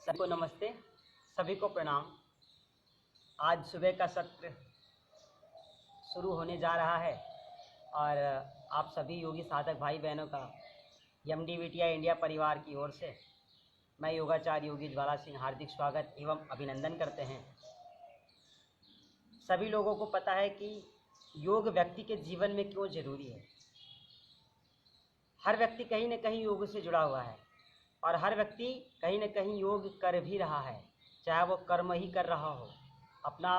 सबको नमस्ते, सभी को प्रणाम। आज सुबह का सत्र शुरू होने जा रहा है और आप सभी योगी साधक भाई बहनों का MDVTI इंडिया परिवार की ओर से मैं योगाचार्य योगी ज्वाला सिंह हार्दिक स्वागत एवं अभिनंदन करते हैं। सभी लोगों को पता है कि योग व्यक्ति के जीवन में क्यों जरूरी है। हर व्यक्ति कहीं न कहीं योग से जुड़ा हुआ है और हर व्यक्ति कहीं न कहीं योग कर भी रहा है, चाहे वो कर्म ही कर रहा हो, अपना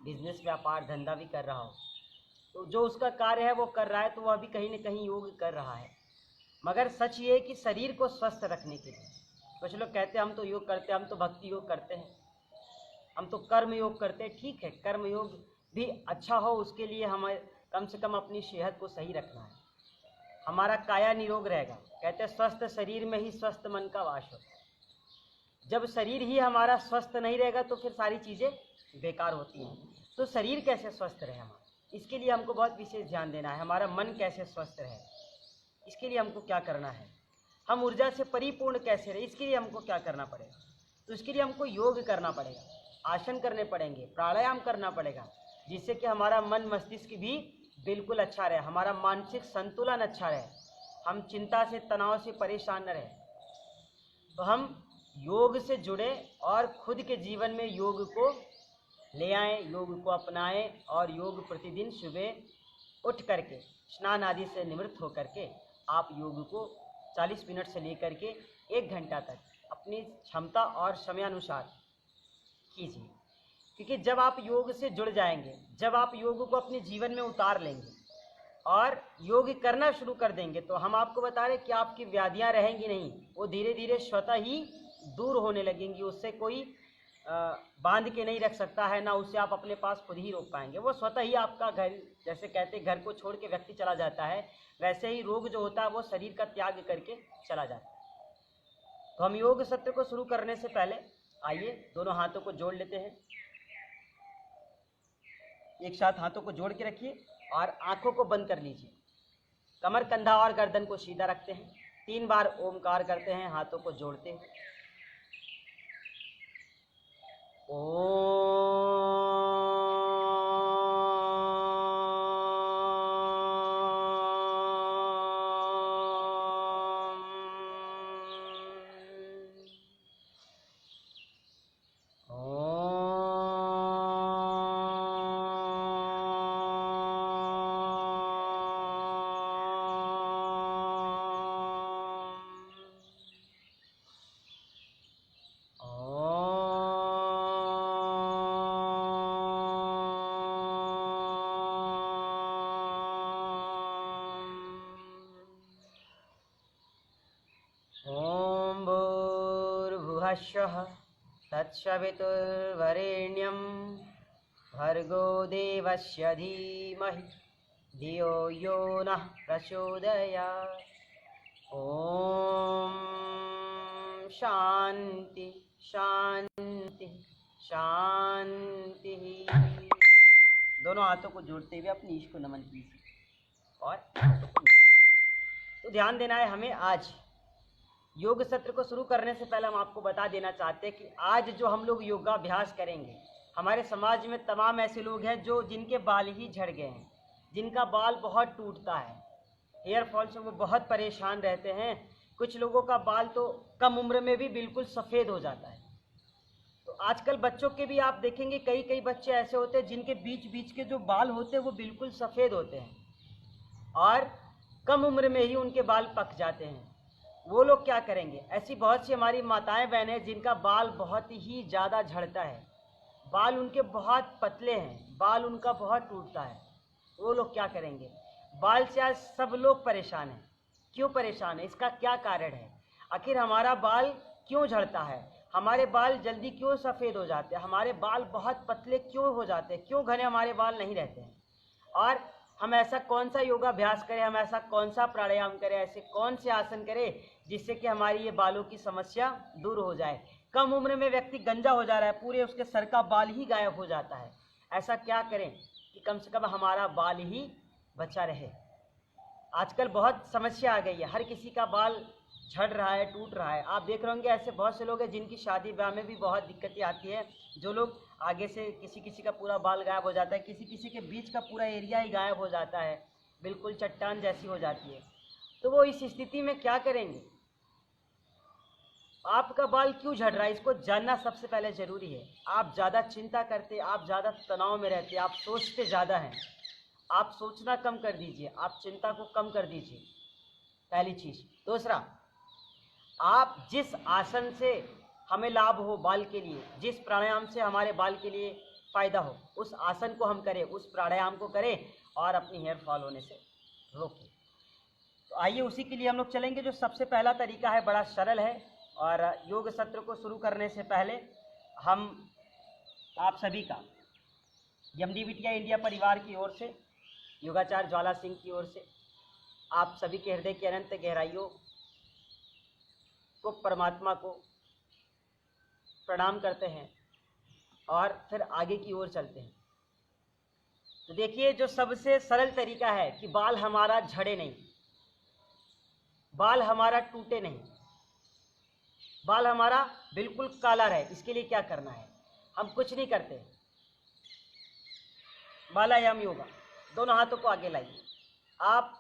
बिजनेस व्यापार धंधा भी कर रहा हो, तो जो उसका कार्य है वो कर रहा है, तो वह भी कहीं न कहीं योग कर रहा है। मगर सच ये है कि शरीर को स्वस्थ रखने के लिए कुछ लोग कहते हैं हम तो योग करते हैं, हम तो भक्ति योग करते हैं, हम तो कर्म योग करते हैं। ठीक है, कर्म योग भी अच्छा हो, उसके लिए हमें कम से कम अपनी सेहत को सही रखना है, हमारा काया निरोग रहेगा। कहते हैं स्वस्थ शरीर में ही स्वस्थ मन का वास होता है। जब शरीर ही हमारा स्वस्थ नहीं रहेगा तो फिर सारी चीज़ें बेकार होती हैं। तो शरीर कैसे स्वस्थ रहे हमारा, इसके लिए हमको बहुत विशेष ध्यान देना है। हमारा मन कैसे स्वस्थ रहे, इसके लिए हमको क्या करना है। हम ऊर्जा से परिपूर्ण कैसे रहे, इसके लिए हमको क्या करना पड़ेगा। तो इसके लिए हमको योग करना पड़ेगा, आसन करने पड़ेंगे, प्राणायाम करना पड़ेगा, जिससे कि हमारा मन मस्तिष्क भी बिल्कुल अच्छा रहे, हमारा मानसिक संतुलन अच्छा रहे, हम चिंता से तनाव से परेशान न रहे। तो हम योग से जुड़े और खुद के जीवन में योग को ले आएँ, योग को अपनाएं और योग प्रतिदिन सुबह उठ करके स्नान आदि से निवृत्त होकर के आप योग को 40 मिनट से लेकर के 1 घंटा तक अपनी क्षमता और समयानुसार कीजिए। क्योंकि जब आप योग से जुड़ जाएंगे, जब आप योग को अपने जीवन में उतार लेंगे और योग करना शुरू कर देंगे, तो हम आपको बता रहे कि आपकी व्याधियां रहेंगी नहीं, वो धीरे धीरे स्वतः ही दूर होने लगेंगी। उससे कोई बांध के नहीं रख सकता है, ना उसे आप अपने पास खुद ही रोक पाएंगे। वो स्वतः ही आपका घर, जैसे कहते घर को छोड़ के व्यक्ति चला जाता है, वैसे ही रोग जो होता है वो शरीर का त्याग करके चला जाता है। तो हम योग सत्र को शुरू करने से पहले आइए दोनों हाथों को जोड़ लेते हैं। एक साथ हाथों को जोड़ के रखिए और आंखों को बंद कर लीजिए। कमर, कंधा और गर्दन को सीधा रखते हैं। 3 बार ओमकार करते हैं, हाथों को जोड़ते हैं। ओम भूर्भुवस्सुः तत्सवितुर्वरेण्यं भर्गो देवस्य धीमहि धियो यो नः प्रचोदयात्। ओम शांति शांति शांति। दोनों हाथों को जोड़ते हुए अपनी ईश को नमन कीजिए और तो ध्यान देना है हमें। आज योग सत्र को शुरू करने से पहले हम आपको बता देना चाहते हैं कि आज जो हम लोग योगाभ्यास करेंगे, हमारे समाज में तमाम ऐसे लोग हैं जो जिनके बाल ही झड़ गए हैं, जिनका बाल बहुत टूटता है, हेयर फॉल से वो बहुत परेशान रहते हैं। कुछ लोगों का बाल तो कम उम्र में भी बिल्कुल सफ़ेद हो जाता है। तो आजकल बच्चों के भी आप देखेंगे कई बच्चे ऐसे होते हैं जिनके बीच बीच के जो बाल होते हैं वो बिल्कुल सफ़ेद होते हैं और कम उम्र में ही उनके बाल पक जाते हैं। वो लोग क्या करेंगे, ऐसी बहुत सी हमारी माताएं बहनें जिनका बाल बहुत ही ज़्यादा झड़ता है, बाल उनके बहुत पतले हैं, बाल उनका बहुत टूटता है। वो लोग क्या करेंगे, बाल से आज सब लोग परेशान हैं। क्यों परेशान है, इसका क्या कारण है, आखिर हमारा बाल क्यों झड़ता है, हमारे बाल जल्दी क्यों सफ़ेद हो जाते हैं, हमारे बाल बहुत पतले क्यों हो जाते हैं, क्यों घने हमारे बाल नहीं रहते हैं। और हम ऐसा कौन सा योगाभ्यास करें, हम ऐसा कौन सा प्राणायाम करें, ऐसे कौन से आसन करें जिससे कि हमारी ये बालों की समस्या दूर हो जाए। कम उम्र में व्यक्ति गंजा हो जा रहा है, पूरे उसके सर का बाल ही गायब हो जाता है। ऐसा क्या करें कि कम से कम हमारा बाल ही बचा रहे। आजकल बहुत समस्या आ गई है, हर किसी का बाल झड़ रहा है, टूट रहा है। आप देख रहे होंगे ऐसे बहुत से लोग हैं जिनकी शादी ब्याह में भी बहुत दिक्कतें आती है। जो लोग आगे से किसी किसी का पूरा बाल गायब हो जाता है, किसी किसी के बीच का पूरा एरिया ही गायब हो जाता है, बिल्कुल चट्टान जैसी हो जाती है। तो वो इस स्थिति में क्या करेंगे? आपका बाल क्यों झड़ रहा है इसको जानना सबसे पहले ज़रूरी है। आप ज़्यादा चिंता करते, आप ज़्यादा तनाव में रहते, आप सोचते ज़्यादा हैं। आप सोचना कम कर दीजिए, आप चिंता को कम कर दीजिए, पहली चीज़। दूसरा, आप जिस आसन से हमें लाभ हो बाल के लिए, जिस प्राणायाम से हमारे बाल के लिए फ़ायदा हो, उस आसन को हम करें, उस प्राणायाम को करें और अपनी हेयर फॉल होने से रोकें। तो आइए उसी के लिए हम लोग चलेंगे। जो सबसे पहला तरीका है बड़ा सरल है, और योग सत्र को शुरू करने से पहले हम आप सभी का यमडी बिटिया इंडिया परिवार की ओर से, योगाचार्य ज्वाला सिंह की ओर से आप सभी के हृदय की अनंत गहराइयों को, परमात्मा को प्रणाम करते हैं और फिर आगे की ओर चलते हैं। तो देखिए, जो सबसे सरल तरीका है कि बाल हमारा झड़े नहीं, बाल हमारा टूटे नहीं, बाल हमारा बिल्कुल काला रहे, इसके लिए क्या करना है? हम कुछ नहीं करते। बालायाम योगा, दोनों हाथों को आगे लाइए, आप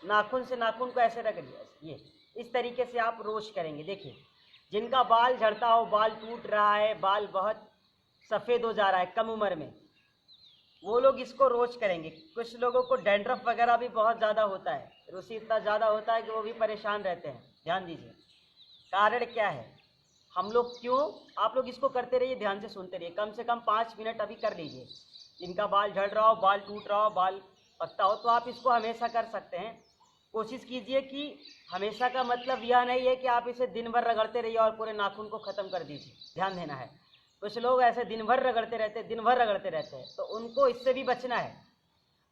नाखून से नाखून को ऐसे रगड़िए, ये इस तरीके से आप रोज करेंगे। देखिए, जिनका बाल झड़ता हो, बाल टूट रहा है, बाल बहुत सफ़ेद हो जा रहा है कम उम्र में, वो लोग इसको रोज करेंगे। कुछ लोगों को डैंड्रफ वगैरह भी बहुत ज़्यादा होता है, रूसी इतना ज़्यादा होता है कि वो भी परेशान रहते हैं। ध्यान दीजिए, कारण क्या है, हम लोग क्यों, आप लोग इसको करते रहिए, ध्यान से सुनते रहिए, कम से कम 5 मिनट अभी कर लीजिए। जिनका बाल झड़ रहा हो, बाल टूट रहा हो, बाल पकता हो, तो आप इसको हमेशा कर सकते हैं। कोशिश कीजिए कि हमेशा का मतलब यह नहीं है कि आप इसे दिन भर रगड़ते रहिए और पूरे नाखून को ख़त्म कर दीजिए। ध्यान देना है, कुछ लोग ऐसे दिन भर रगड़ते रहते हैं, दिन भर रगड़ते रहते हैं, तो उनको इससे भी बचना है।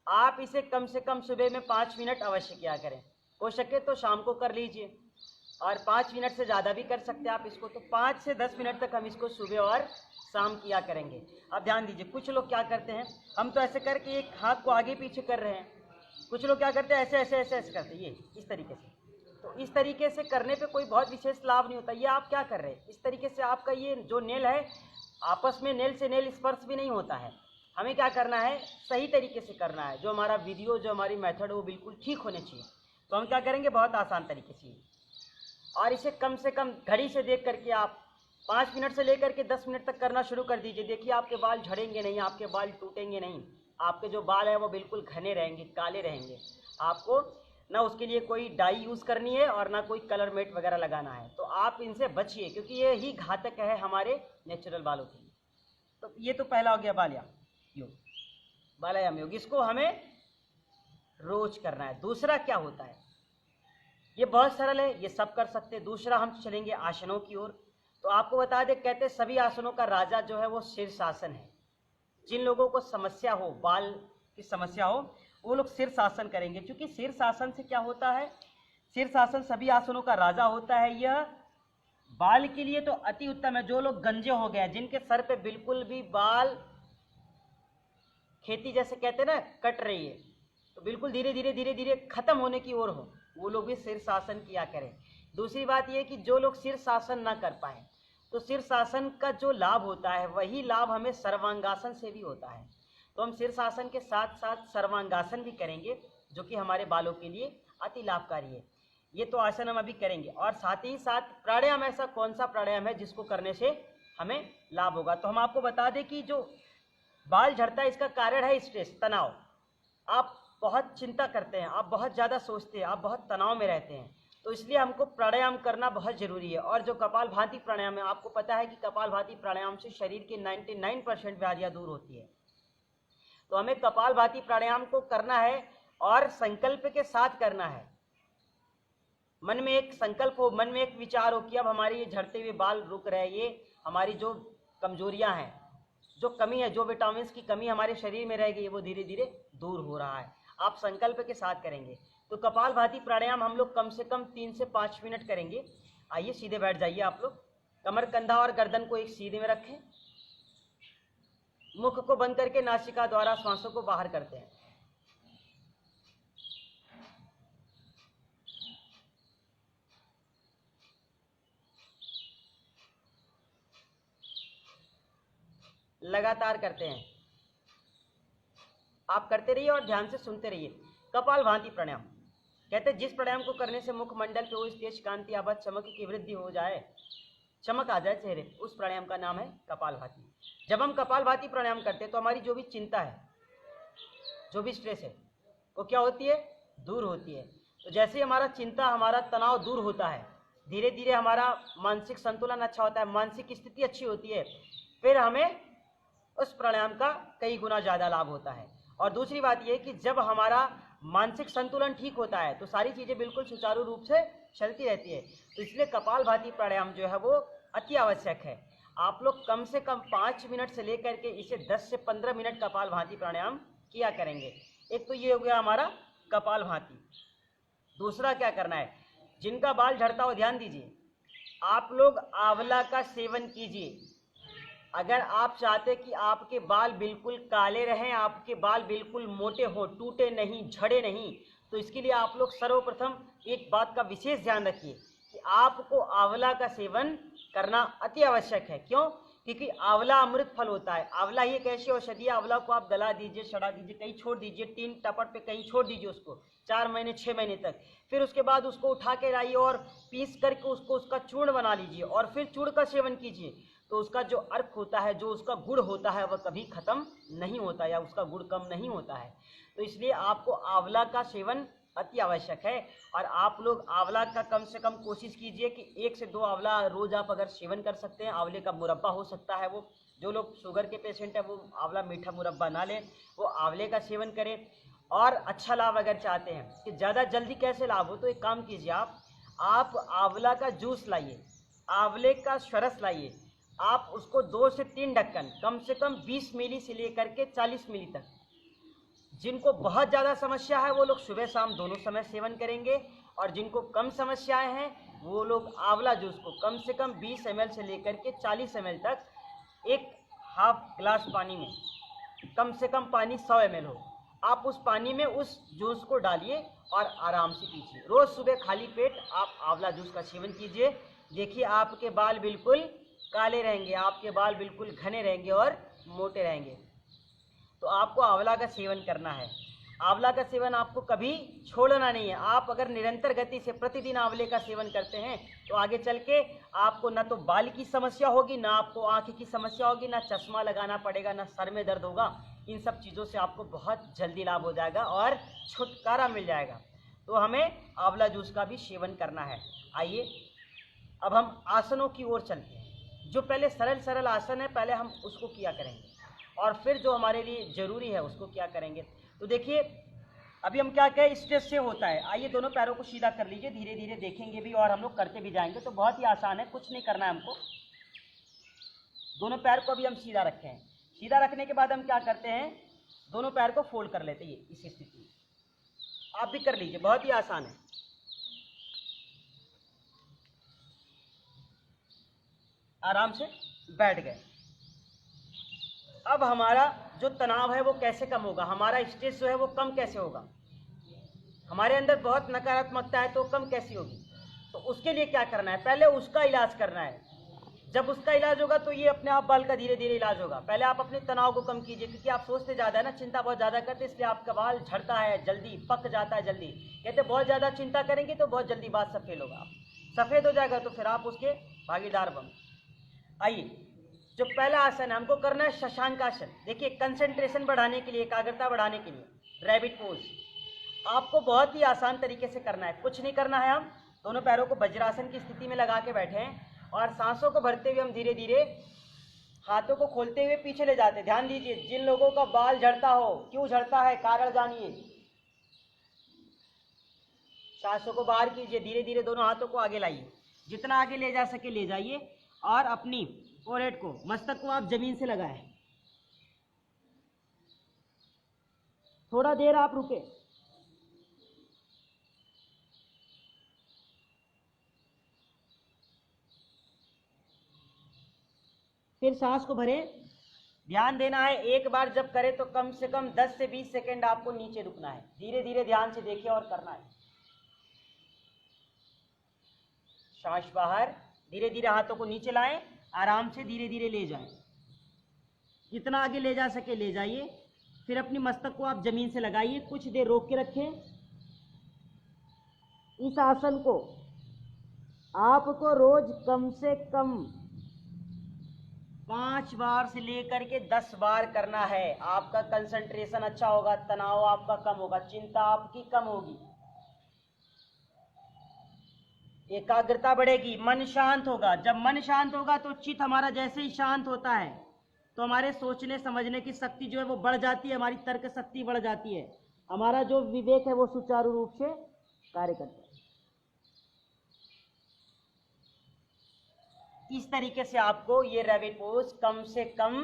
आप इसे कम से कम सुबह में 5 मिनट अवश्य किया करें, हो सके तो शाम को कर लीजिए, और 5 मिनट से ज़्यादा भी कर सकते हैं आप इसको। तो 5 से 10 मिनट तक हम इसको सुबह और शाम किया करेंगे। अब ध्यान दीजिए, कुछ लोग क्या करते हैं, हम तो ऐसे करके एक हाथ को आगे पीछे कर रहे हैं, कुछ लोग क्या करते हैं, ऐसे ऐसे ऐसे ऐसे करते हैं, ये इस तरीके से। तो इस तरीके से करने पे कोई बहुत विशेष लाभ नहीं होता। ये आप क्या कर रहे हैं, इस तरीके से आपका ये जो नेल है, आपस में नेल से नेल स्पर्श भी नहीं होता है। हमें क्या करना है, सही तरीके से करना है। जो हमारा वीडियो, जो हमारी मेथड है, वो बिल्कुल ठीक होने चाहिए। तो हम क्या करेंगे, बहुत आसान तरीके से, और इसे कम से कम घड़ी से देख करके आप 5 मिनट से लेकर के 10 मिनट तक करना शुरू कर दीजिए। देखिए, आपके बाल झड़ेंगे नहीं, आपके बाल टूटेंगे नहीं, आपके जो बाल है वो बिल्कुल घने रहेंगे, काले रहेंगे। आपको ना उसके लिए कोई डाई यूज़ करनी है और ना कोई कलर मेट वगैरह लगाना है। तो आप इनसे बचिए, क्योंकि ये ही घातक है हमारे नेचुरल बालों के लिए। तो ये तो पहला हो गया बालयाम योग, बालायाम योग, इसको हमें रोज करना है। दूसरा क्या होता है, ये बहुत सरल है, ये सब कर सकते हैं। दूसरा हम चलेंगे आसनों की ओर। तो आपको बता दें, कहते हैं सभी आसनों का राजा जो है वो शीर्षासन है। जिन लोगों को समस्या हो, बाल की समस्या हो, वो लोग शीर्षासन करेंगे। क्योंकि शीर्षासन से क्या होता है, शीर्षासन सभी आसनों का राजा होता है। यह बाल के लिए तो अति उत्तम है। जो लोग गंजे हो गए, जिनके सर पे बिल्कुल भी बाल खेती जैसे कहते हैं ना, कट रही है, तो बिल्कुल धीरे धीरे धीरे धीरे खत्म होने की ओर हो, वो लोग भी शीर्षासन किया करें। दूसरी बात ये कि जो लोग शीर्षासन ना कर पाए, तो शीर्षासन का जो लाभ होता है वही लाभ हमें सर्वांगासन से भी होता है। तो हम शीर्षासन के साथ साथ सर्वांगासन भी करेंगे, जो कि हमारे बालों के लिए अति लाभकारी है। ये तो आसन हम अभी करेंगे, और साथ ही साथ प्राणायाम, ऐसा कौन सा प्राणायाम है जिसको करने से हमें लाभ होगा। तो हम आपको बता दें कि जो बाल झड़ता है इसका कारण है स्ट्रेस, तनाव। आप बहुत चिंता करते हैं, आप बहुत ज़्यादा सोचते हैं, आप बहुत तनाव में रहते हैं, तो इसलिए हमको प्राणायाम करना बहुत ज़रूरी है। और जो कपालभाति प्राणायाम है, आपको पता है कि कपालभाति प्राणायाम से शरीर की 99% व्याधियाँ दूर होती है। तो हमें कपालभाति प्राणायाम को करना है और संकल्प के साथ करना है। मन में एक संकल्प हो, मन में एक विचार हो कि अब हमारी ये झड़ते हुए बाल रुक रहे हैं, ये हमारी जो कमजोरियां हैं, जो कमी है, जो विटामिन की कमी हमारे शरीर में रह गई है, वो धीरे धीरे दूर हो रहा है। आप संकल्प के साथ करेंगे। तो कपालभाति प्राणायाम हम लोग कम से कम 3 से 5 मिनट करेंगे। आइए सीधे बैठ जाइए आप लोग, कमर, कंधा और गर्दन को एक सीधे में रखें, मुख को बंद करके नासिका द्वारा श्वासों को बाहर करते हैं। लगातार करते हैं। आप करते रहिए और ध्यान से सुनते रहिए। कपालभाति प्राणायाम कहते हैं जिस प्राणायाम को करने से मुखमंडल पे उस तेज कांति आभा चमक की वृद्धि हो जाए, चमक आ जाए चेहरे पे, उस प्राणायाम का नाम है कपालभाति। जब हम कपालभाति प्राणायाम करते हैं तो हमारी जो भी चिंता है, जो भी स्ट्रेस है, वो क्या होती है? दूर होती है। तो जैसे ही हमारा चिंता, हमारा तनाव दूर होता है, धीरे धीरे हमारा मानसिक संतुलन अच्छा होता है, मानसिक स्थिति अच्छी होती है, फिर हमें उस प्राणायाम का कई गुना ज़्यादा लाभ होता है। और दूसरी बात यह कि जब हमारा मानसिक संतुलन ठीक होता है तो सारी चीज़ें बिल्कुल सुचारू रूप से चलती रहती है। तो इसलिए कपालभाति प्राणायाम जो है वो अति आवश्यक है। आप लोग कम से कम 5 मिनट से लेकर के इसे 10 से 15 मिनट कपालभाति प्राणायाम किया करेंगे। एक तो ये हो गया हमारा कपालभाति। दूसरा क्या करना है, जिनका बाल झड़ता हो ध्यान दीजिए, आप लोग आंवला का सेवन कीजिए। अगर आप चाहते कि आपके बाल बिल्कुल काले रहें, आपके बाल बिल्कुल मोटे हो, टूटे नहीं, झड़े नहीं, तो इसके लिए आप लोग सर्वप्रथम एक बात का विशेष ध्यान रखिए कि आपको आंवला का सेवन करना अति आवश्यक है। क्यों? क्योंकि आंवला अमृत फल होता है। आंवला ही एक ऐसी औषधि है, आंवला को आप गला दीजिए, सड़ा दीजिए, कहीं छोड़ दीजिए, 3 टपट पे कहीं छोड़ दीजिए उसको 4 महीने 6 महीने तक। फिर उसके बाद उसको उठा के लाइए और पीस करके उसका चूर्ण बना लीजिए और फिर चूर्ण का सेवन कीजिए। तो उसका जो अर्क होता है, जो उसका गुण होता है, वह कभी खत्म नहीं होता या उसका गुण कम नहीं होता है। तो इसलिए आपको आंवला का सेवन अति आवश्यक है। और आप लोग आंवला का कम से कम कोशिश कीजिए कि 1 से 2 आंवला रोज आप अगर सेवन कर सकते हैं। आंवले का मुरब्बा हो सकता है, वो जो लोग शुगर के पेशेंट है वो आंवला मीठा मुरब्बा ना लें, वो आंवले का सेवन करें। और अच्छा लाभ अगर चाहते हैं कि ज़्यादा जल्दी कैसे लाभ हो, तो एक काम कीजिए, आप आंवला का जूस लाइए, आंवले का शरस लाइए, आप उसको 2 से 3 ढक्कन कम से कम 20 मिली से लेकर के 40 मिली तक, जिनको बहुत ज़्यादा समस्या है वो लोग सुबह शाम दोनों समय सेवन करेंगे। और जिनको कम समस्याएं हैं वो लोग आंवला जूस को कम से कम 20 ml से लेकर के 40 ml तक, एक हाफ ग्लास पानी में, कम से कम पानी 100 ml हो, आप उस पानी में उस जूस को डालिए और आराम से पीजिए। रोज़ सुबह खाली पेट आप आंवला जूस का सेवन कीजिए। देखिए आपके बाल बिल्कुल काले रहेंगे, आपके बाल बिल्कुल घने रहेंगे और मोटे रहेंगे। तो आपको आंवला का सेवन करना है। आंवला का सेवन आपको कभी छोड़ना नहीं है। आप अगर निरंतर गति से प्रतिदिन आंवले का सेवन करते हैं तो आगे चल के आपको ना तो बाल की समस्या होगी, ना आपको आँख की समस्या होगी, ना चश्मा लगाना पड़ेगा, ना सर में दर्द होगा। इन सब चीज़ों से आपको बहुत जल्दी लाभ हो जाएगा और छुटकारा मिल जाएगा। तो हमें आंवला जूस का भी सेवन करना है। आइए अब हम आसनों की ओर चलते हैं। जो पहले सरल सरल आसन है पहले हम उसको किया करेंगे और फिर जो हमारे लिए ज़रूरी है उसको क्या करेंगे। तो देखिए अभी हम क्या कहें, स्ट्रेस से होता है। आइए दोनों पैरों को सीधा कर लीजिए, धीरे धीरे देखेंगे भी और हम लोग करते भी जाएंगे। तो बहुत ही आसान है, कुछ नहीं करना है हमको। दोनों पैर को अभी हम सीधा रखे हैं। सीधा रखने के बाद हम क्या करते हैं, दोनों पैर को फोल्ड कर लेते हैं इस स्थिति में। आप भी कर लीजिए, बहुत ही आसान है। आराम से बैठ गए। अब हमारा जो तनाव है वो कैसे कम होगा, हमारा स्ट्रेस जो है वो कम कैसे होगा, हमारे अंदर बहुत नकारात्मकता है तो कम कैसी होगी। तो उसके लिए क्या करना है, पहले उसका इलाज करना है। जब उसका इलाज होगा तो ये अपने आप बाल का धीरे धीरे इलाज होगा। पहले आप अपने तनाव को कम कीजिए, क्योंकि आप सोचते ज़्यादा है ना, चिंता बहुत ज़्यादा करते, इसलिए आपका बाल झड़ता है जल्दी, पक जाता है जल्दी। कहते बहुत ज़्यादा चिंता करेंगे तो बहुत जल्दी बाल सफ़ेद होगा, सफ़ेद हो जाएगा तो फिर आप उसके भागीदार बन। आइए जो पहला आसन है हमको करना है शशांक आसन। देखिए कंसंट्रेशन बढ़ाने के लिए, एकाग्रता बढ़ाने के लिए रैबिट पोज आपको बहुत ही आसान तरीके से करना है। कुछ नहीं करना है, हम दोनों पैरों को वज्रासन की स्थिति में लगा के बैठे हैं और सांसों को भरते हुए हम धीरे धीरे हाथों को खोलते हुए पीछे ले जाते हैं। ध्यान दीजिए, जिन लोगों का बाल झड़ता हो, क्यों झड़ता है कारण जानिए। सांसों को बाहर कीजिए, धीरे धीरे दोनों हाथों को आगे लाइए, जितना आगे ले जा सके ले जाइए और अपनी फोरहेड को, मस्तक को आप जमीन से लगाएं। थोड़ा देर आप रुके, फिर सांस को भरें। ध्यान देना है, एक बार जब करें तो कम से कम 10 से 20 सेकंड आपको नीचे रुकना है। धीरे धीरे ध्यान से देखिए और करना है। सांस बाहर, धीरे धीरे हाथों को नीचे लाएं, आराम से धीरे धीरे ले जाएं। जितना आगे ले जा सके ले जाइए। फिर अपनी मस्तक को आप जमीन से लगाइए, कुछ देर रोक के रखें। इस आसन को आपको रोज कम से कम 5 बार से लेकर के 10 बार करना है। आपका कंसंट्रेशन अच्छा होगा, तनाव आपका कम होगा, चिंता आपकी कम होगी, एकाग्रता बढ़ेगी, मन शांत होगा। जब मन शांत होगा तो चित्त हमारा जैसे ही शांत होता है तो हमारे सोचने समझने की शक्ति जो है वो बढ़ जाती है, हमारी तर्क शक्ति बढ़ जाती है, हमारा जो विवेक है वो सुचारू रूप से कार्य करता है। इस तरीके से आपको ये रैबिट पोज कम से कम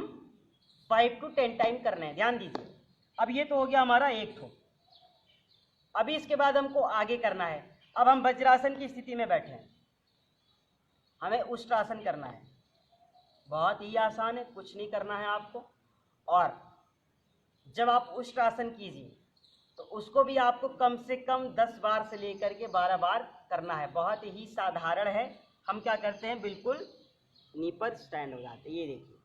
5 to 10 टाइम करना है, ध्यान दीजिए। अब ये तो हो गया हमारा एक ठो। अभी इसके बाद हमको आगे करना है। अब हम वज्रासन की स्थिति में बैठे हैं, हमें उष्ट्रासन करना है। बहुत ही आसान है, कुछ नहीं करना है आपको। और जब आप उष्ट्रासन कीजिए तो उसको भी आपको कम से कम 10 बार से लेकर के 12 बार करना है। बहुत ही साधारण है। हम क्या करते हैं, बिल्कुल नी पर स्टैंड हो जाते हैं। ये देखिए,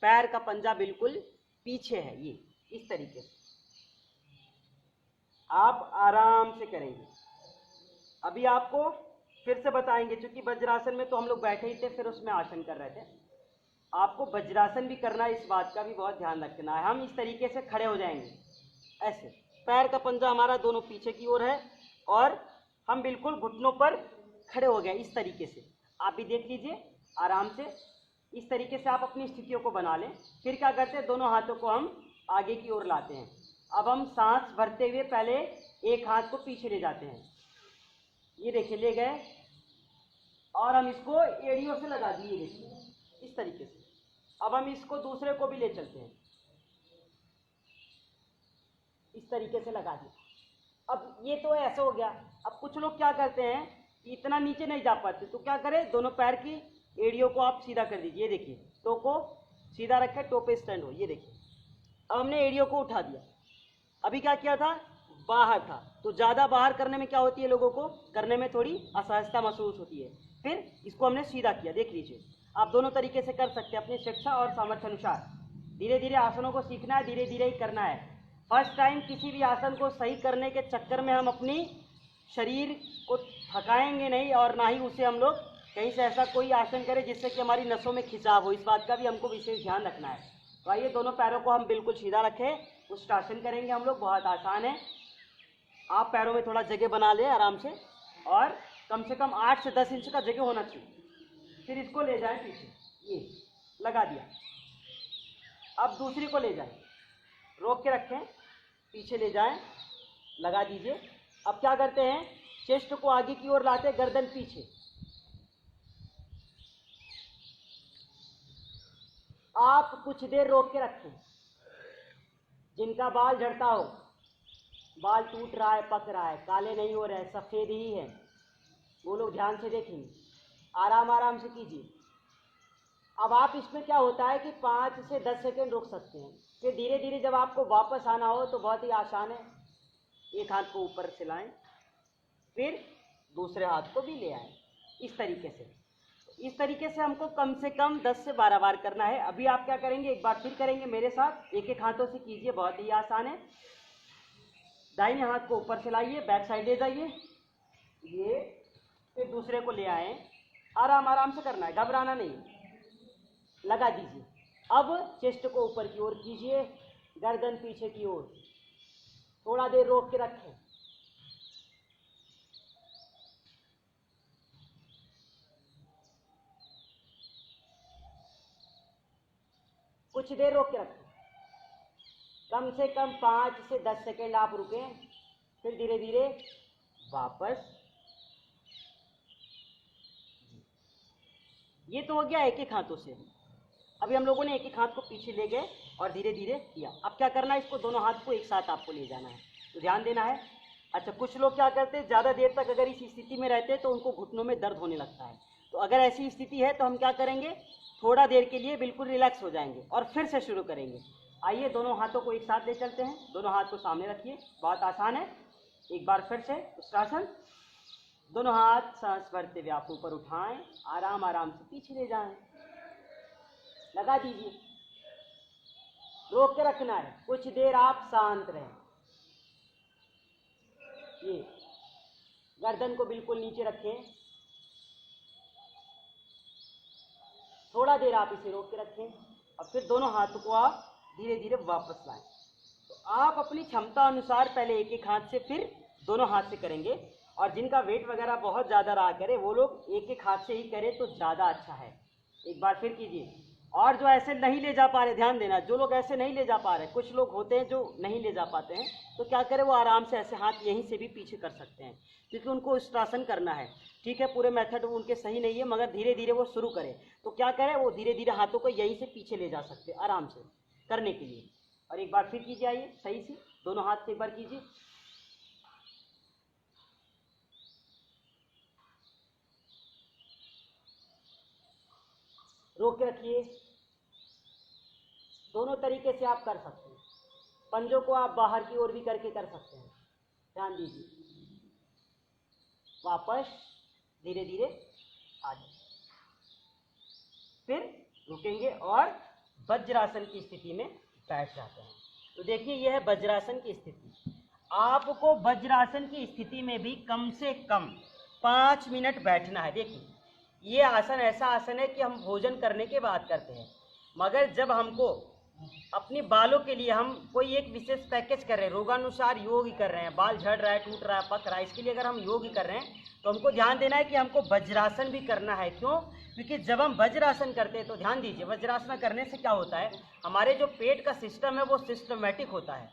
पैर का पंजा बिल्कुल पीछे है, ये इस तरीके से आप आराम से करेंगे। अभी आपको फिर से बताएंगे, क्योंकि वज्रासन में तो हम लोग बैठे ही थे, फिर उसमें आसन कर रहे थे। आपको वज्रासन भी करना है, इस बात का भी बहुत ध्यान रखना है। हम इस तरीके से खड़े हो जाएंगे, ऐसे पैर का पंजा हमारा दोनों पीछे की ओर है और हम बिल्कुल घुटनों पर खड़े हो गए इस तरीके से। आप भी देख लीजिए आराम से, इस तरीके से आप अपनी स्थितियों को बना लें। फिर क्या करते हैं, दोनों हाथों को हम आगे की ओर लाते हैं। अब हम सांस भरते हुए पहले एक हाथ को पीछे ले जाते हैं, ये देखिए ले गए, और हम इसको एड़ियों से लगा दिए, देखिए इस तरीके से। अब हम इसको दूसरे को भी ले चलते हैं, इस तरीके से लगा दिया। अब ये तो ऐसा हो गया। अब कुछ लोग क्या करते हैं, इतना नीचे नहीं जा पाते, तो क्या करें, दोनों पैर की एड़ियों को आप सीधा कर दीजिए। ये देखिए, टो को सीधा रखें, टो पे स्टैंड हो, ये देखिए। अब हमने एड़ियों को उठा दिया। अभी क्या किया था, बाहर था, तो ज़्यादा बाहर करने में क्या होती है, लोगों को करने में थोड़ी असहजता महसूस होती है। फिर इसको हमने सीधा किया, देख लीजिए। आप दोनों तरीके से कर सकते हैं अपनी शिक्षा और सामर्थ्य अनुसार। धीरे धीरे आसनों को सीखना है, धीरे धीरे ही करना है। फर्स्ट टाइम किसी भी आसन को सही करने के चक्कर में हम अपनी शरीर को थकाएंगे नहीं, और ना ही उसे हम लोग कहीं से ऐसा कोई आसन करें जिससे कि हमारी नसों में खिंचाव हो। इस बात का भी हमको विशेष ध्यान रखना है। तो आइए दोनों पैरों को हम बिल्कुल सीधा रखें, उष्ट्रासन करेंगे हम लोग। बहुत आसान है, आप पैरों में थोड़ा जगह बना लें आराम से, और कम से कम 8 से 10 इंच का जगह होना चाहिए। फिर इसको ले जाएं पीछे, ये लगा दिया। अब दूसरी को ले जाएं, रोक के रखें, पीछे ले जाएं, लगा दीजिए। अब क्या करते हैं, चेस्ट को आगे की ओर लाते, गर्दन पीछे। आप कुछ देर रोक के रखें। जिनका बाल झड़ता हो, बाल टूट रहा है, पक रहा है, काले नहीं हो रहे, सफ़ेद ही है, वो लोग ध्यान से देखेंगे, आराम आराम से कीजिए। अब आप इसमें क्या होता है कि 5 से 10 सेकेंड रुक सकते हैं। फिर धीरे धीरे जब आपको वापस आना हो तो बहुत ही आसान है, एक हाथ को ऊपर से लाएं, फिर दूसरे हाथ को भी ले आएं, इस तरीके से। इस तरीके से हमको कम से कम 10 से 12 बार करना है। अभी आप क्या करेंगे, एक बार फिर करेंगे मेरे साथ, एक एक हाथों से कीजिए, बहुत ही आसान है। दाहिने हाथ को ऊपर से लाइए, बैक साइड ले जाइए, ये, फिर दूसरे को ले आए, आराम आराम से करना है, घबराना नहीं, लगा दीजिए। अब चेस्ट को ऊपर की ओर कीजिए, गर्दन पीछे की ओर, थोड़ा देर रोक के रखें। कुछ देर रोक के रखें, कम से कम 5 से 10 सेकेंड आप रुकें, फिर धीरे धीरे वापस। ये तो हो गया एक एक हाथों से। अभी हम लोगों ने एक एक हाथ को पीछे ले गए और धीरे धीरे किया। अब क्या करना है, इसको दोनों हाथ को एक साथ आपको ले जाना है, तो ध्यान देना है। अच्छा, कुछ लोग क्या करते हैं, ज़्यादा देर तक अगर इस स्थिति में रहते हैं तो उनको घुटनों में दर्द होने लगता है। तो अगर ऐसी स्थिति है तो हम क्या करेंगे, थोड़ा देर के लिए बिल्कुल रिलैक्स हो जाएंगे और फिर से शुरू करेंगे। आइए दोनों हाथों को एक साथ ले चलते हैं, दोनों हाथ को सामने रखिए, बहुत आसान है। एक बार फिर से उष्ट्रासन, दोनों हाथ सांस भरते हुए आप ऊपर उठाएं, आराम आराम से पीछे ले जाएं, लगा दीजिए। रोक के रखना है, कुछ देर आप शांत रहें। ये गर्दन को बिल्कुल नीचे रखें, थोड़ा देर आप इसे रोक के रखें और फिर दोनों हाथों को आप धीरे धीरे वापस लाएं। तो आप अपनी क्षमता अनुसार पहले एक एक हाथ से फिर दोनों हाथ से करेंगे, और जिनका वेट वगैरह बहुत ज़्यादा रहा करे वो लोग एक एक हाथ से ही करें तो ज़्यादा अच्छा है। एक बार फिर कीजिए। और जो ऐसे नहीं ले जा पा रहे, ध्यान देना, जो लोग ऐसे नहीं ले जा पा रहे, कुछ लोग होते हैं जो नहीं ले जा पाते हैं, तो क्या करें, वो आराम से ऐसे हाथ यहीं से भी पीछे कर सकते हैं, क्योंकि उनको स्ट्रासन करना है। ठीक है, पूरे मेथड उनके सही नहीं है, मगर धीरे धीरे वो शुरू करें। तो क्या करें, वो धीरे धीरे हाथों को यहीं से पीछे ले जा सकते हैं आराम से करने के लिए। और एक बार फिर कीजिए, आइए सही से दोनों हाथ से एक बार कीजिए। रोक के रखिए। दोनों तरीके से आप कर सकते हैं। पंजों को आप बाहर की ओर भी करके कर सकते हैं, ध्यान दीजिए। वापस धीरे धीरे आ जाए, फिर रुकेंगे और वज्रासन की स्थिति में बैठ जाते हैं। तो देखिए, यह है वज्रासन की स्थिति। आपको वज्रासन की स्थिति में भी कम से कम 5 मिनट बैठना है। देखिए, ये आसन ऐसा आसन है कि हम भोजन करने के बाद करते हैं, मगर जब हमको अपने बालों के लिए हम कोई एक विशेष पैकेज कर रहे हैं, रोगानुसार योग कर रहे हैं, बाल झड़ रहा है, टूट रहा है, पक रहा है, इसके लिए अगर हम योग कर रहे हैं तो हमको ध्यान देना है कि हमको वज्रासन भी करना है। क्यों? क्योंकि जब हम वज्रासन करते हैं तो ध्यान दीजिए, वज्रासन करने से क्या होता है, हमारे जो पेट का सिस्टम है वो सिस्टमेटिक होता है।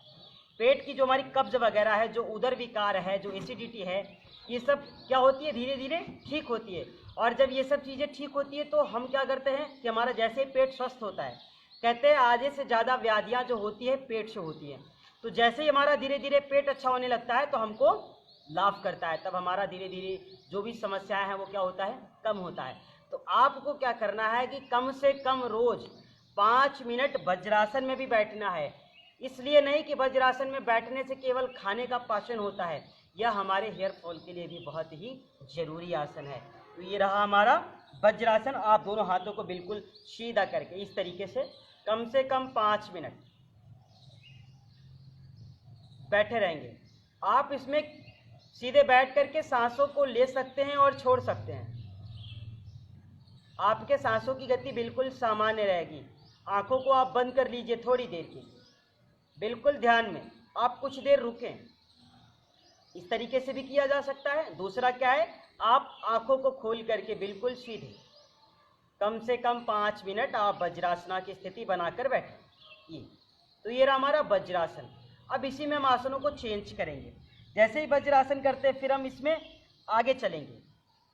पेट की जो हमारी कब्ज वगैरह है, जो उदर विकार है, जो एसिडिटी है, ये सब क्या होती है, धीरे धीरे ठीक होती है। और जब ये सब चीज़ें ठीक होती है तो हम क्या करते हैं कि हमारा जैसे पेट स्वस्थ होता है, कहते हैं आधे से ज़्यादा व्याधियाँ जो होती है पेट से होती हैं। तो जैसे ही हमारा धीरे धीरे पेट अच्छा होने लगता है तो हमको लाभ करता है, तब हमारा धीरे धीरे जो भी समस्याएं हैं वो क्या होता है, कम होता है। तो आपको क्या करना है कि कम से कम रोज 5 मिनट वज्रासन में भी बैठना है। इसलिए नहीं कि वज्रासन में बैठने से केवल खाने का पाचन होता है, यह हमारे हेयर फॉल के लिए भी बहुत ही जरूरी आसन है। तो ये रहा हमारा वज्रासन। आप दोनों हाथों को बिल्कुल सीधा करके इस तरीके से कम 5 मिनट बैठे रहेंगे। आप इसमें सीधे बैठ करके सांसों को ले सकते हैं और छोड़ सकते हैं। आपके सांसों की गति बिल्कुल सामान्य रहेगी। आंखों को आप बंद कर लीजिए थोड़ी देर के लिए, बिल्कुल ध्यान में। आप कुछ देर रुकें, इस तरीके से भी किया जा सकता है। दूसरा क्या है, आप आंखों को खोल करके बिल्कुल सीधे कम से कम 5 मिनट आप वज्रासना की स्थिति बनाकर बैठें। ये तो ये रहा हमारा वज्रासन। अब इसी में हम आसनों को चेंज करेंगे। जैसे ही वज्रासन करते हैं फिर हम इसमें आगे चलेंगे,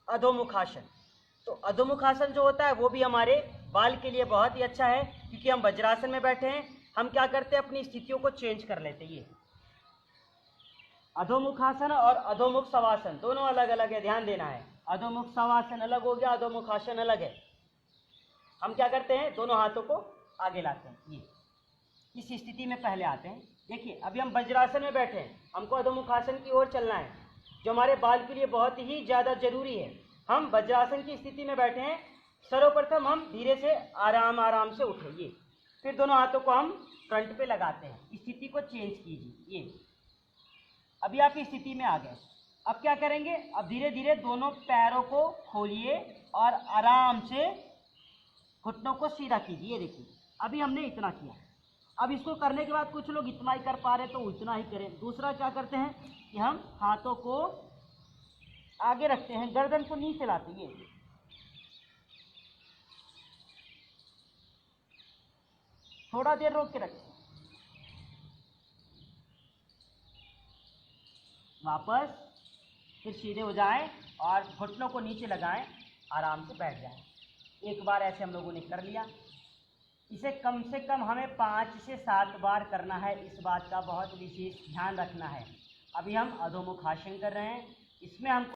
अधोमुखासन। तो अधोमुखासन जो होता है वो भी हमारे बाल के लिए बहुत ही अच्छा है, क्योंकि हम वज्रासन में बैठे हैं, हम क्या करते हैं अपनी स्थितियों को चेंज कर लेते हैं। ये अधोमुखासन और अधोमुख शवासन दोनों अलग अलग है, ध्यान देना है। अधोमुख शवासन अलग हो गया, अधोमुखासन अलग है। हम क्या करते हैं, दोनों हाथों को आगे लाते हैं, ये इस स्थिति में पहले आते हैं। देखिए, अभी हम वज्रासन में बैठे हैं, हमको अधोमुखासन की ओर चलना है, जो हमारे बाल के लिए बहुत ही ज़्यादा जरूरी है। हम वज्रासन की स्थिति में बैठे हैं। सर्वप्रथम हम धीरे से आराम आराम से उठेंगे, फिर दोनों हाथों को हम फ्रंट पे लगाते हैं। स्थिति को चेंज कीजिए। ये अभी आप इस स्थिति में आ गए। अब क्या करेंगे, अब धीरे धीरे दोनों पैरों को खोलिए और आराम से घुटनों को सीधा कीजिए। ये देखिए, अभी हमने इतना किया। अब इसको करने के बाद कुछ लोग इतना ही कर पा रहे तो उतना ही करें। दूसरा क्या करते हैं कि हम हाथों को आगे रखते हैं, गर्दन को नीचे लाते हैं। थोड़ा देर रोक के रखें, वापस फिर सीधे हो जाएं और घुटनों को नीचे लगाएं, आराम से बैठ जाएं। एक बार ऐसे हम लोगों ने कर लिया। इसे कम से कम हमें 5 से 7 बार करना है, इस बात का बहुत विशेष ध्यान रखना है। अभी हम अधोमुखासन कर रहे हैं, इसमें हमको